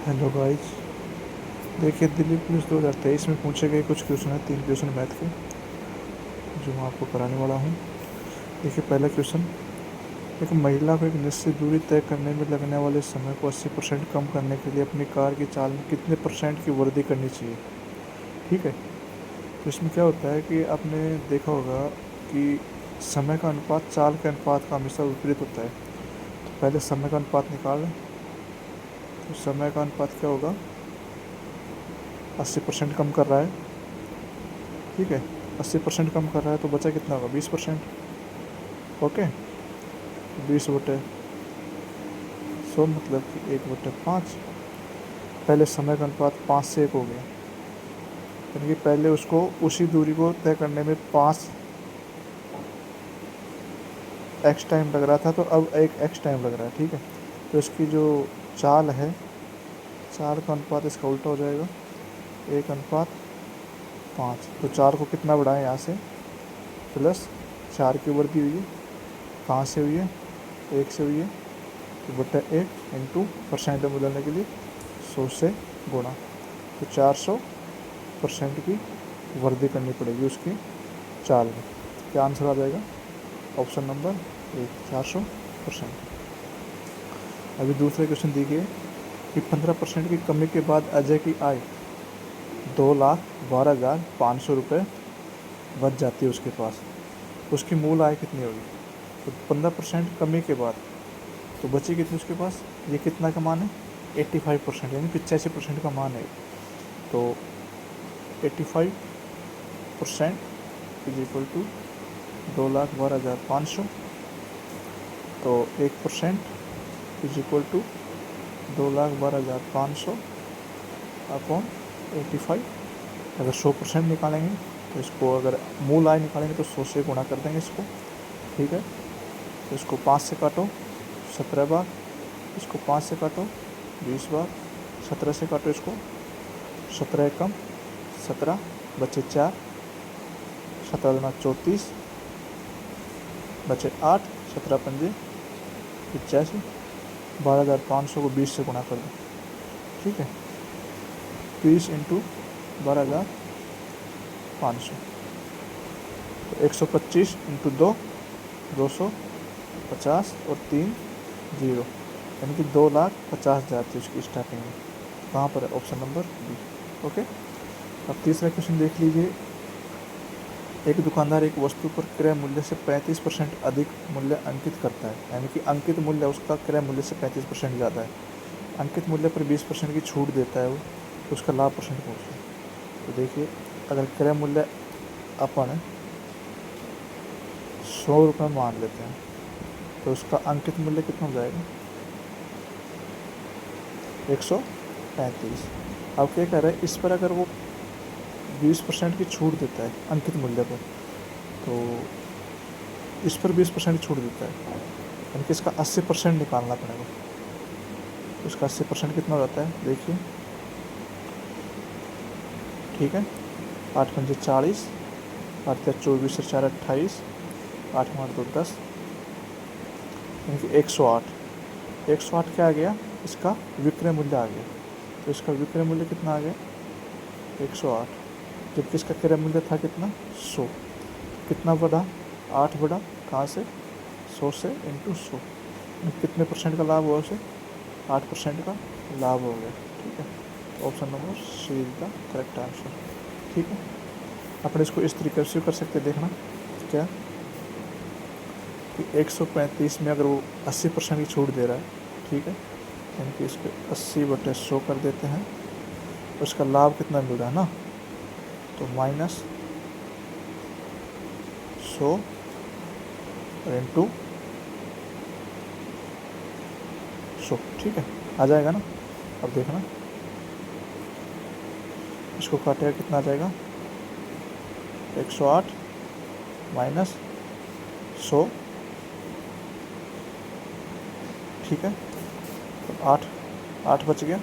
Hello guys. देखिए, Delhi police 2023 में पूछे गए कुछ क्वेश्चन है, 3 क्वेश्चन मैथ के जो मैं आपको कराने वाला हूँ। देखिए, पहला क्वेश्चन, एक महिला को एक निश्चित दूरी तय करने में लगने वाले समय को 80% कम करने के लिए अपनी कार की चाल में कितने % की वृद्धि करनी चाहिए। ठीक है, तो इसमें क्या होता है कि आपने देखा होगा कि समय का अनुपात चाल के अनुपात का हमेशा विपरीत होता है। तो पहले समय का अनुपात निकाल लें। तो समय का अनुपात क्या होगा, 80% कम कर रहा है। ठीक है, 80% कम कर रहा है तो बचा कितना होगा, 20%। ओके, 20/100 मतलब कि 1/5। पहले समय का अनुपात 5 से 1 हो गया, यानी कि पहले उसको उसी दूरी को तय करने में 5x टाइम लग रहा था, तो अब 1x टाइम लग रहा है। ठीक है, तो इसकी जो चाल है, चाल का अनुपात इसका उल्टा हो जाएगा, 1/5। तो 4 को कितना बढ़ाएं यहाँ से, प्लस 4 की वृद्धि हुई है, कहाँ से हुई है, 1 से हुई है, तो बटा 1 इंटू परसेंट में बदलने के लिए 100 से गुणा, तो 400% की वृद्धि करनी पड़ेगी उसकी चाल में। क्या आंसर आ जाएगा, ऑप्शन नंबर 1, 400%। अभी दूसरा क्वेश्चन देखिए कि 15% की कमी के बाद अजय की आय 2,12,500 रुपये बच जाती है उसके पास। उसकी मूल आय कितनी होगी। तो 15% कमी के बाद तो बची कितनी उसके पास, ये कितना का मान है, 85%, यानी 85% का मान है। तो 85% इज इक्वल टू 2,12,500। तो 1% इज इक्वल टू 2,12,500 अपॉन 85। अगर 100% निकालेंगे तो इसको, अगर मूल आय निकालेंगे तो 100 से गुणा कर देंगे इसको। ठीक है, तो इसको 5 से काटो 17 बार, इसको 5 से काटो 20 बार, 17 से काटो इसको 17 कम 17 बचे 4, 17 दूना 34 बचे 8, 17 पंजे 85। 12,500 को 20 से गुणा कर दो। ठीक है, 20 इंटू 12,500, तो 125 इंटू 2 250 और 3 0, यानी कि 2,50,000 थी उसकी स्टार्टिंग में। कहाँ पर है, ऑप्शन नंबर बी। ओके, अब तीसरा क्वेश्चन देख लीजिए। एक दुकानदार एक वस्तु पर क्रय मूल्य से 35% अधिक मूल्य अंकित करता है, यानी कि अंकित मूल्य उसका क्रय मूल्य से 35% ज़्यादा है। अंकित मूल्य पर 20% की छूट देता है वो, तो उसका लाभ परसेंट पूछता है। तो देखिए, अगर क्रय मूल्य अपन 100 रुपये मान लेते हैं तो उसका अंकित मूल्य कितना हो जाएगा, 135। अब क्या कह रहा है, इस पर अगर वो 20% की छूट देता है अंकित मूल्य पर, तो इस पर 20% छूट देता है, यानी कि इसका 80% निकालना पड़ेगा। तो इसका 80% कितना हो जाता है, देखिए। ठीक है, 8 पंजे 40, 8 या 24 से 4 28, 8 8 2 10, यानी कि 108। 108 क्या आ गया, इसका विक्रय मूल्य आ गया। तो इसका विक्रय मूल्य कितना आ गया, 108, जबकि इसका क्रय मूल्य था कितना, 100। कितना बढ़ा, 8 बढ़ा, कहाँ से, 100 से इंटू 100, कितने परसेंट का लाभ हुआ उसे, 8% का लाभ हो गया। ठीक है, option number C is the correct answer. ठीक है, अपन इसको इस तरीके से कर सकते, देखना क्या कि 135 में अगर वो 80% की छूट दे रहा है, ठीक है, यानी कि इसको 80/100 कर देते हैं, उसका लाभ कितना मिल रहा है ना, तो -100 इंटू 100। ठीक है, आ जाएगा ना। अब देखना, इसको काटेगा कितना आ जाएगा, 108 माइनस 100। ठीक है, तो 8 बच गया,